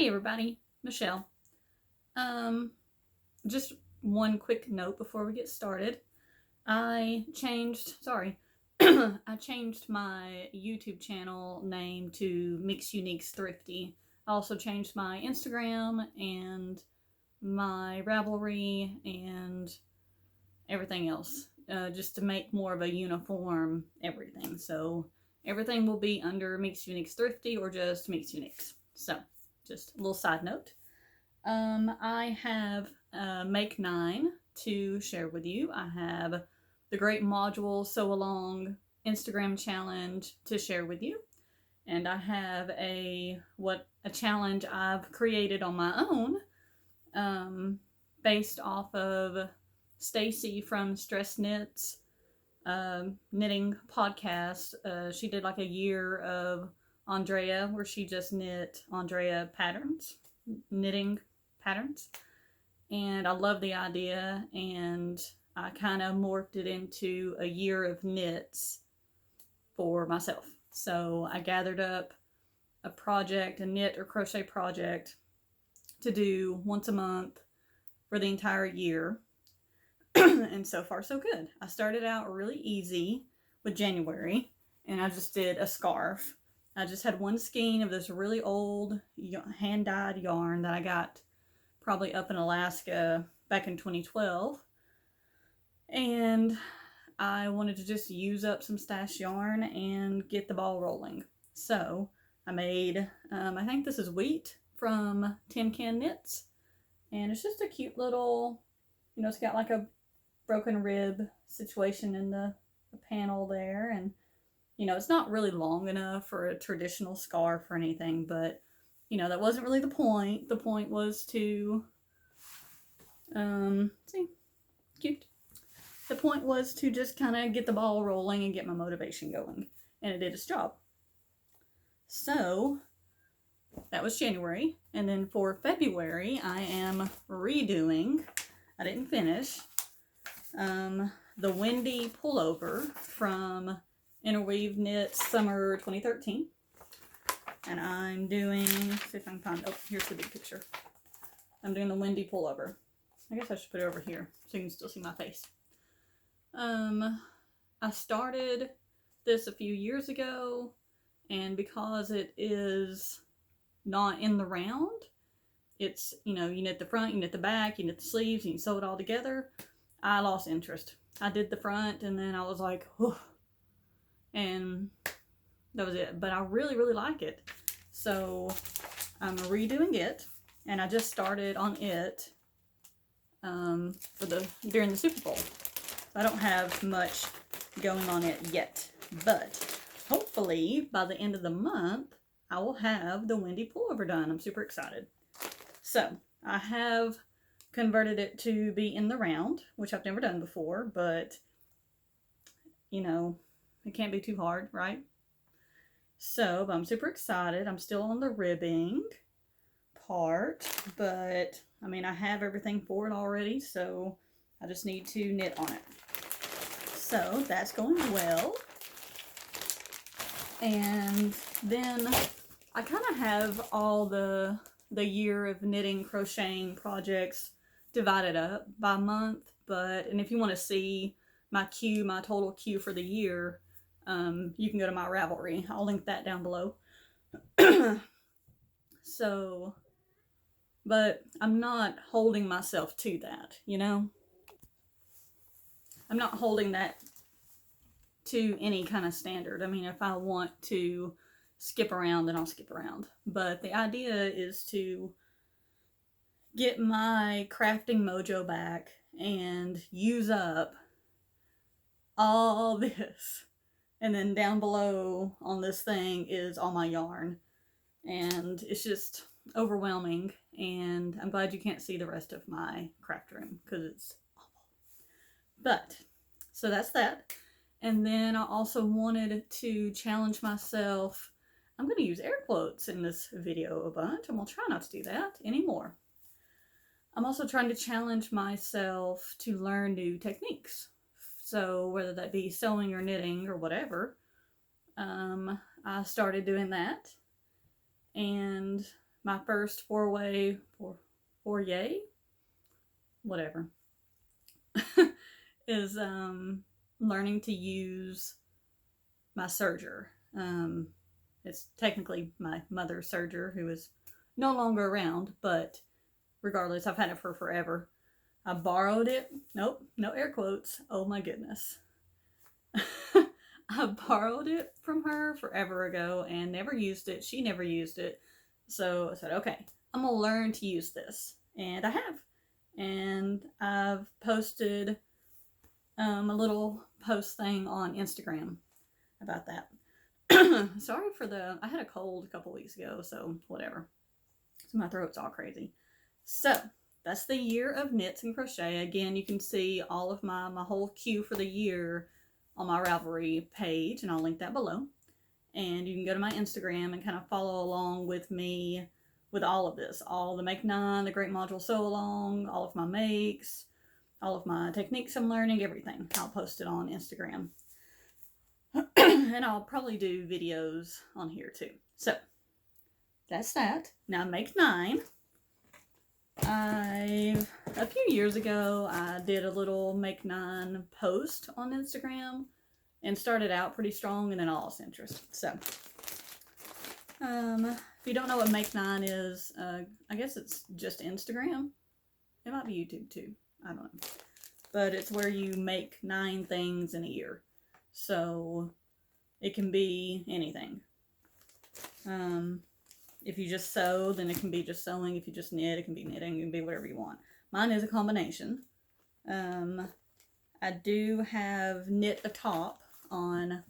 Hey everybody, Michelle. Just one quick note before we get started. I changed my YouTube channel name to Mix Uniques Thrifty. I also changed my Instagram and my Ravelry and everything else, just to make more of a uniform everything. So everything will be under Mix Uniques Thrifty or just Mix Uniques. So just a little side note. I have Make 9 to share with you. I have the Great Module Sewalong Instagram challenge to share with you. And I have a challenge I've created on my own, based off of Stacy from Stress Knits knitting podcast. She did like a year of Andrea where she just knit Andrea patterns, knitting patterns, and I love the idea, and I kind of morphed it into a year of knits for myself. So I gathered up a knit or crochet project to do once a month for the entire year. And so far so good. I started out really easy with January, and I just did a scarf. I just had one skein of this really old hand-dyed yarn that I got probably up in Alaska back in 2012. And I wanted to just use up some stash yarn and get the ball rolling. So I made, I think this is wheat from Tin Can Knits. And it's just a cute little, it's got like a broken rib situation in the panel there. And it's not really long enough for a traditional scarf or anything, but, that wasn't really the point. The point was to, see, cute. The point was to just kind of get the ball rolling and get my motivation going. And it did its job. So, that was January. And then for February, I am redoing, I didn't finish, the Windy Pullover from Interweave Knits Summer 2013. And I'm doing, see if I can find, oh, here's the big picture. I'm doing the Windy Pullover. I guess I should put it over here so you can still see my face. I started this a few years ago, and because it is not in the round, it's, you knit the front, you knit the back, you knit the sleeves, and you sew it all together. I lost interest. I did the front, and then I was like, whew. And that was it. But I really, really like it. So I'm redoing it, and I just started on it during the Super Bowl. I don't have much going on it yet, but hopefully by the end of the month I will have the Windy Pullover done. I'm super excited. So I have converted it to be in the round, which I've never done before, but it can't be too hard, right? So I'm super excited. I'm still on the ribbing part, but I have everything for it already, so I just need to knit on it. So that's going well. And then I kind of have all the year of knitting, crocheting projects divided up by month, and if you want to see my total queue for the year, you can go to my Ravelry. I'll link that down below. So, but I'm not holding myself to that, I'm not holding that to any kind of standard. If I want to skip around, then I'll skip around. But the idea is to get my crafting mojo back and use up all this. And then down below on this thing is all my yarn. And it's just overwhelming. And I'm glad you can't see the rest of my craft room because it's awful. But, so that's that. And then I also wanted to challenge myself. I'm going to use air quotes in this video a bunch. I'm going to try not to do that anymore. I'm also trying to challenge myself to learn new techniques. So whether that be sewing or knitting or whatever, I started doing that. And my first foray, whatever, is learning to use my serger. It's technically my mother's serger, who is no longer around, but regardless, I've had it for forever. I borrowed it. Nope, no air quotes. Oh my goodness. I borrowed it from her forever ago and never used it. She never used it. So I said, okay, I'm going to learn to use this. And I have. And I've posted a little post thing on Instagram about that. Sorry for I had a cold a couple weeks ago, so whatever. So my throat's all crazy. So that's the year of knits and crochet. Again, you can see all of my whole queue for the year on my Ravelry page, and I'll link that below. And you can go to my Instagram and kind of follow along with me with all of this. All the Make 9, the Great Module Sew-Along, all of my makes, all of my techniques I'm learning, everything. I'll post it on Instagram. And I'll probably do videos on here too. So, that's that. Now, Make 9. A few years ago, I did a little Make 9 post on Instagram and started out pretty strong, and then I lost interest. So, if you don't know what Make 9 is, I guess it's just Instagram. It might be YouTube too. I don't know. But it's where you make 9 things in a year. So, it can be anything. If you just sew, then it can be just sewing. If you just knit, it can be knitting. It can be whatever you want. Mine is a combination. I do have knit a top on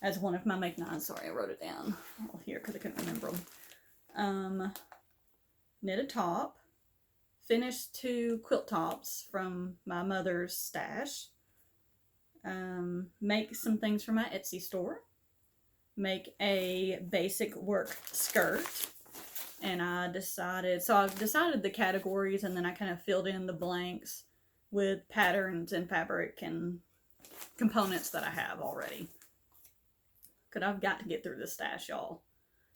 as one of my Make 9. Sorry, I wrote it down here because I couldn't remember them. Knit a top. Finished 2 quilt tops from my mother's stash. Make some things for my Etsy store. Make a basic work skirt. And I've decided the categories, and then I kind of filled in the blanks with patterns and fabric and components that I have already. Because I've got to get through this stash, y'all.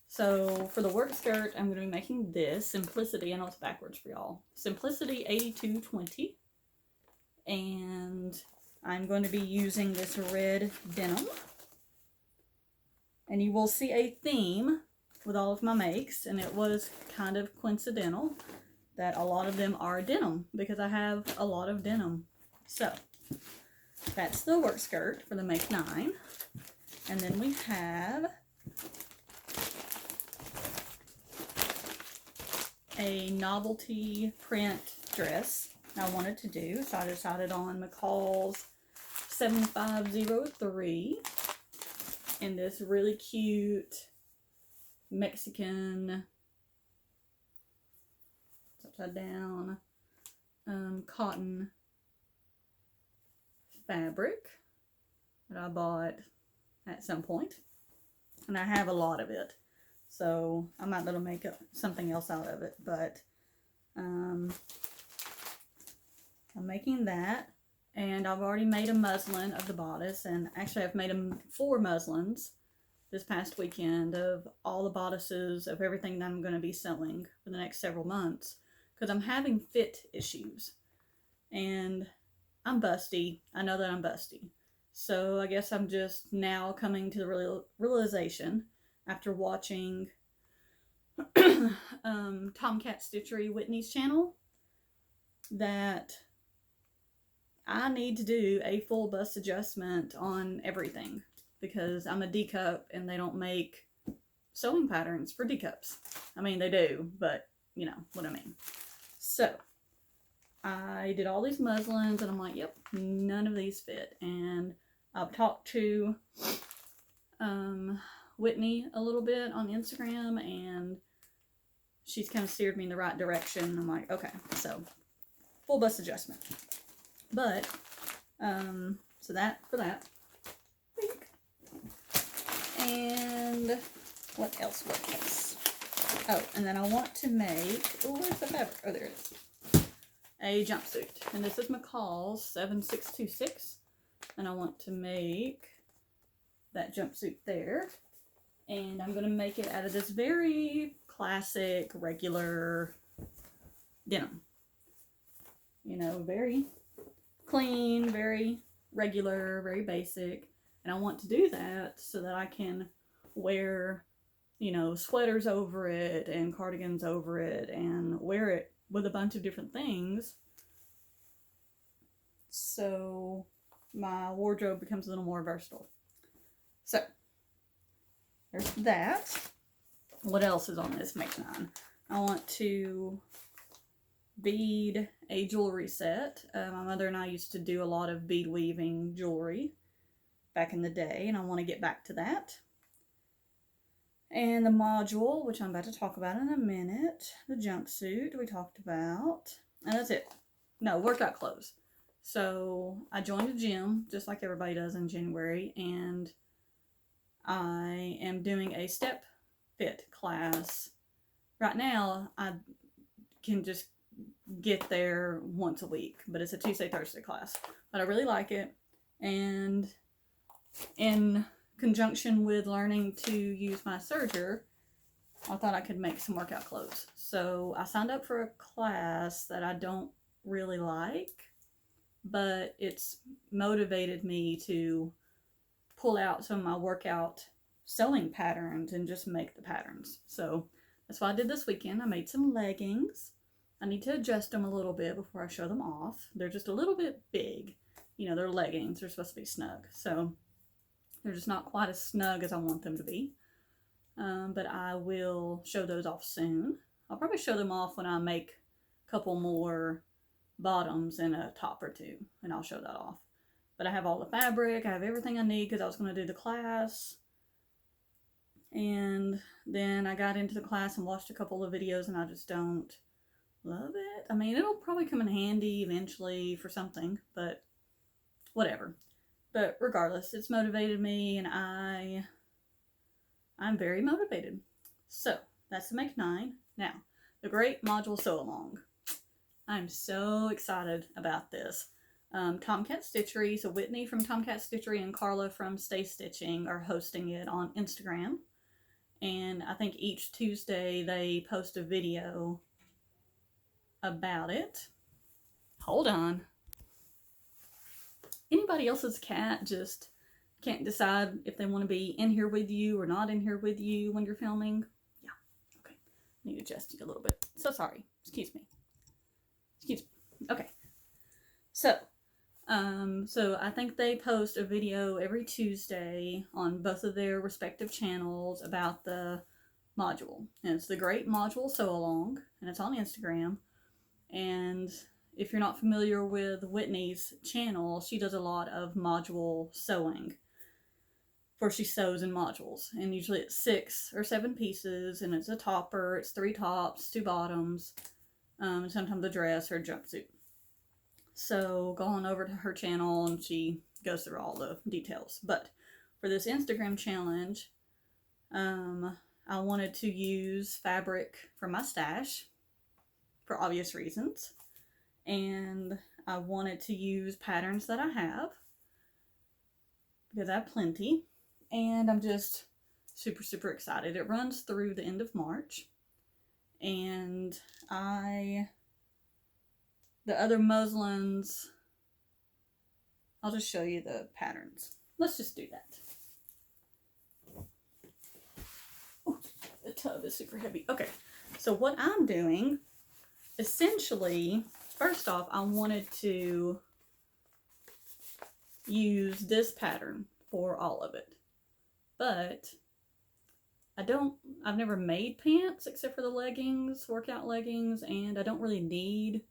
So for the work skirt, I'm going to be making this Simplicity. I know it's backwards for y'all. Simplicity 8220. And I'm going to be using this red denim. And you will see a theme with all of my makes, and it was kind of coincidental that a lot of them are denim because I have a lot of denim. So that's the work skirt for the Make 9. And then we have a novelty print dress I wanted to do, so I decided on McCalls 7503 in this really cute Mexican upside down cotton fabric that I bought at some point, and I have a lot of it, so I might be able to make something else out of it, but I'm making that. And I've already made a muslin of the bodice, and actually I've made 4 muslins this past weekend of all the bodices of everything that I'm going to be sewing for the next several months, because I'm having fit issues, and I'm busty. I know that I'm busty. So I guess I'm just now coming to the realization after watching Tomkatstitchery, Whitney's channel, that I need to do a full bust adjustment on everything, because I'm a D cup and they don't make sewing patterns for D cups. I mean, they do, but you know what I mean. So I did all these muslins and I'm like, yep, none of these fit. And I've talked to Whitney a little bit on Instagram, and she's kind of steered me in the right direction. I'm like, okay, so full bust adjustment. But, so that for that. And what else? Oh, and then I want to make, oh, where's the fabric? Oh, there it is. A jumpsuit. And this is McCalls 7626. And I want to make that jumpsuit there. And I'm going to make it out of this very classic, regular denim. You know, very clean, very regular, very basic. And I want to do that so that I can wear, you know, sweaters over it and cardigans over it and wear it with a bunch of different things. So my wardrobe becomes a little more versatile. So there's that. What else is on this Make 9? I want to bead a jewelry set. My mother and I used to do a lot of bead weaving jewelry back in the day, and I want to get back to that. And the module, which I'm about to talk about in a minute. The jumpsuit we talked about. And that's it. No, workout clothes. So I joined a gym, just like everybody does in January, and I am doing a step fit class. Right now, I can just get there once a week, but it's a Tuesday, Thursday class. But I really like it, and in conjunction with learning to use my serger, I thought I could make some workout clothes. So I signed up for a class that I don't really like, but it's motivated me to pull out some of my workout sewing patterns and just make the patterns. So that's what I did this weekend. I made some leggings. I need to adjust them a little bit before I show them off. They're just a little bit big. You know, they're leggings. They're supposed to be snug. So they're just not quite as snug as I want them to be. But I will show those off soon. I'll probably show them off when I make a couple more bottoms and a top or two, and I'll show that off. But I have all the fabric. I have everything I need because I was going to do the class. And then I got into the class and watched a couple of videos, and I just don't love it. I mean, it'll probably come in handy eventually for something, but whatever. But regardless, it's motivated me, and I'm very motivated. So that's the Make 9. Now, the Great Module Sew-Along. I'm so excited about this. Tomkatstitchery, so Whitney from Tomkatstitchery and Carla from Stay Stitching are hosting it on Instagram. And I think each Tuesday they post a video about it. Hold on. Anybody else's cat just can't decide if they want to be in here with you or not in here with you when you're filming? Yeah. Okay. I need to adjust you a little bit. So sorry. Excuse me. Okay. So I think they post a video every Tuesday on both of their respective channels about the module. And it's the Great Module Sew-Along, and it's on Instagram. And if you're not familiar with Whitney's channel, she does a lot of module sewing, where she sews in modules. And usually it's 6 or 7 pieces, and it's a topper, it's 3 tops, 2 bottoms, and sometimes a dress or a jumpsuit. So go on over to her channel and she goes through all the details. But for this Instagram challenge, I wanted to use fabric from my stash for obvious reasons. And I wanted to use patterns that I have because I have plenty. And I'm just super, super excited. It runs through the end of March. And the other muslins, I'll just show you the patterns. Let's just do that. Ooh, the tub is super heavy. Okay, so what I'm doing, essentially, first off, I wanted to use this pattern for all of it. But I've never made pants except for the leggings, workout leggings, and I don't really need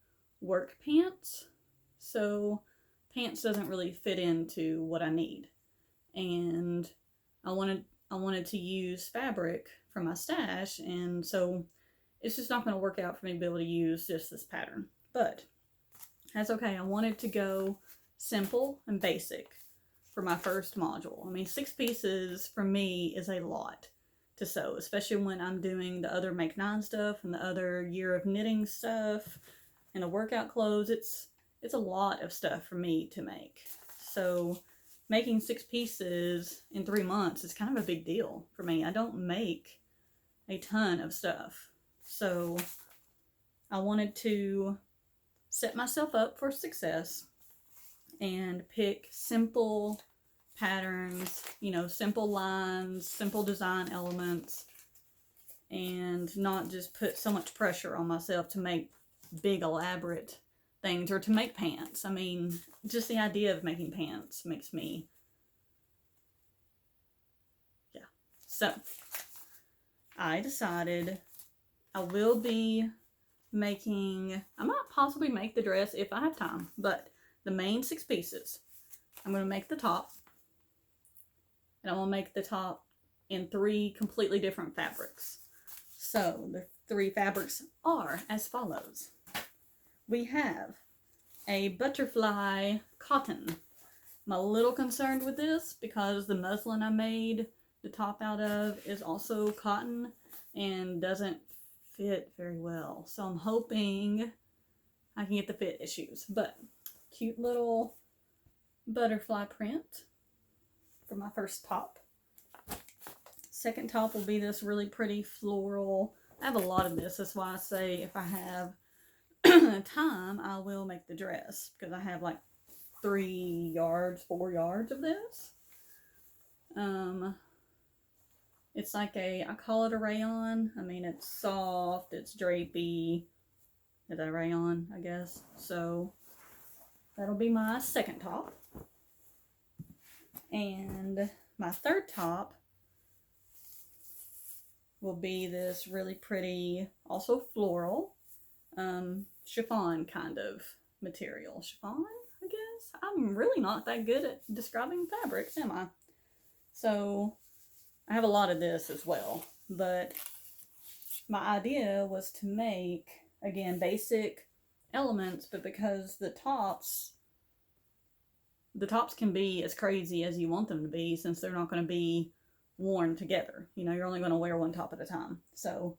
work pants, so pants doesn't really fit into what I need. And I wanted to use fabric from my stash, and so it's just not going to work out for me to be able to use just this pattern. But that's okay. I wanted to go simple and basic for my first module. I mean, 6 pieces for me is a lot to sew, especially when I'm doing the other Make 9 stuff and the other year of knitting stuff and the workout clothes. It's a lot of stuff for me to make. So making 6 pieces in 3 months is kind of a big deal for me. I don't make a ton of stuff. So I wanted to set myself up for success and pick simple patterns, you know, simple lines, simple design elements, and not just put so much pressure on myself to make big elaborate things or to make pants. I mean, just the idea of making pants makes me, yeah. So I decided I will be making, I might possibly make the dress if I have time, but the main 6 pieces, I'm going to make the top, and I'm going to make the top in 3 completely different fabrics. So the 3 fabrics are as follows. We have a butterfly cotton. I'm a little concerned with this because the muslin I made the top out of is also cotton and doesn't fit very well. So I'm hoping I can get the fit issues. But cute little butterfly print for my first top. Second top will be this really pretty floral. I have a lot of this. That's why I say if I have time, I will make the dress, because I have like 4 yards of this. It's like I call it a rayon. I mean, it's soft, it's drapey. Is that a rayon, I guess? So that'll be my second top. And my third top will be this really pretty, also floral, chiffon kind of material. Chiffon, I guess? I'm really not that good at describing fabrics, am I? So I have a lot of this as well, but my idea was to make, again, basic elements, but because the tops can be as crazy as you want them to be, since they're not going to be worn together. You know, you're only going to wear one top at a time. So,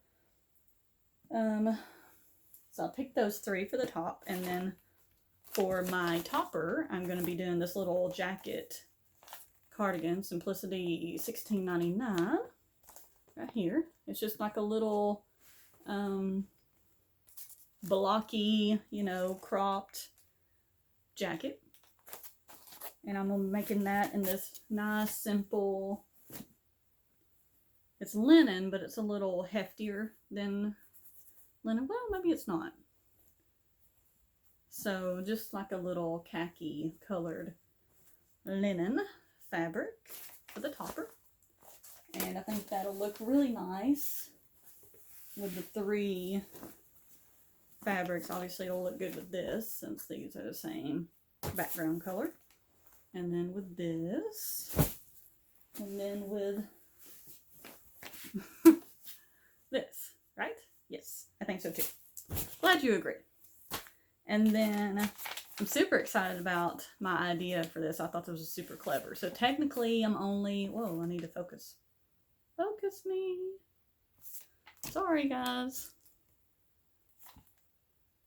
so I'll pick those 3 for the top, and then for my topper, I'm going to be doing this little jacket cardigan, Simplicity $16.99, right here. It's just like a little blocky, you know, cropped jacket. And I'm making that in this nice, simple, it's linen, but it's a little heftier than linen. Well, maybe it's not. So just like a little khaki colored linen fabric for the topper. And I think that'll look really nice with the 3 fabrics. Obviously it'll look good with this, since these are the same background color. And then with this, and then with this, right? Yes, I think so too. Glad you agree. And then I'm super excited about my idea for this. I thought this was super clever. So technically I'm only, whoa, I need to focus. Focus me. Sorry guys.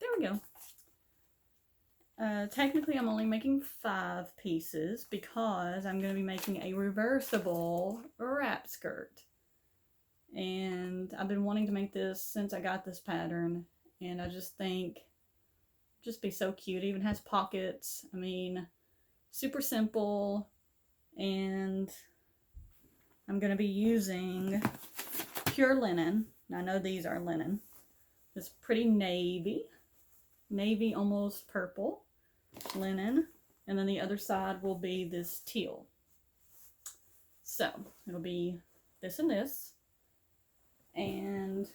There we go. Technically I'm only making 5 pieces because I'm going to be making a reversible wrap skirt. And I've been wanting to make this since I got this pattern, and I just think just be so cute. It even has pockets. I mean, super simple. And I'm going to be using pure linen. I know these are linen. This pretty navy almost purple linen, and then the other side will be this teal. So it'll be this and this, and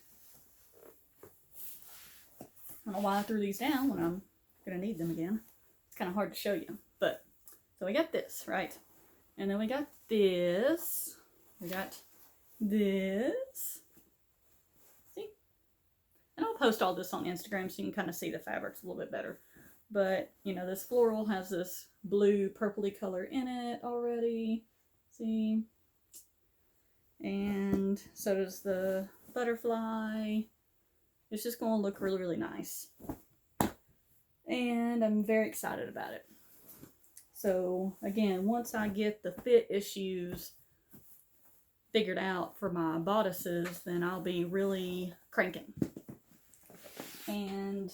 I don't know why I threw these down when I'm gonna need them again. It's kind of hard to show you, but so we got this, right? And then we got this, we got this. See? And I'll post all this on Instagram so you can kind of see the fabrics a little bit better. But, you know, this floral has this blue purpley color in it already. See? And so does the butterfly. It's just going to look really, really nice. And I'm very excited about it. So again, once I get the fit issues figured out for my bodices, then I'll be really cranking. And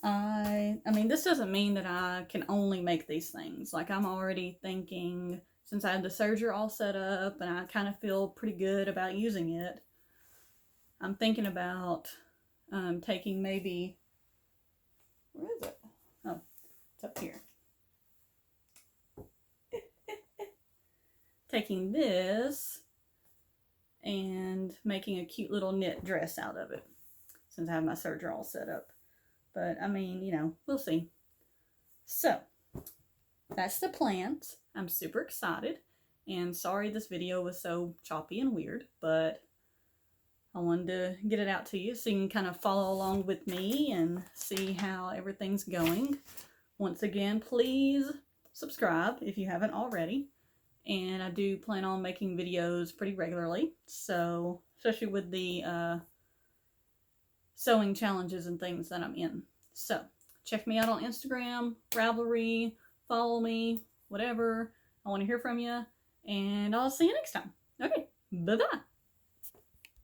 I mean, this doesn't mean that I can only make these things. Like, I'm already thinking, since I had the serger all set up and I kind of feel pretty good about using it, I'm thinking about taking maybe, where is it? Oh, it's up here. Taking this and making a cute little knit dress out of it, since I have my serger all set up. But I mean, you know, we'll see. So that's the plant. I'm super excited, and sorry this video was so choppy and weird, but I wanted to get it out to you so you can kind of follow along with me and see how everything's going. Once again, please subscribe if you haven't already. And I do plan on making videos pretty regularly, so especially with the sewing challenges and things that I'm in. So check me out on Instagram, Ravelry, follow me, whatever. I want to hear from you, and I'll see you next time. Okay, bye-bye.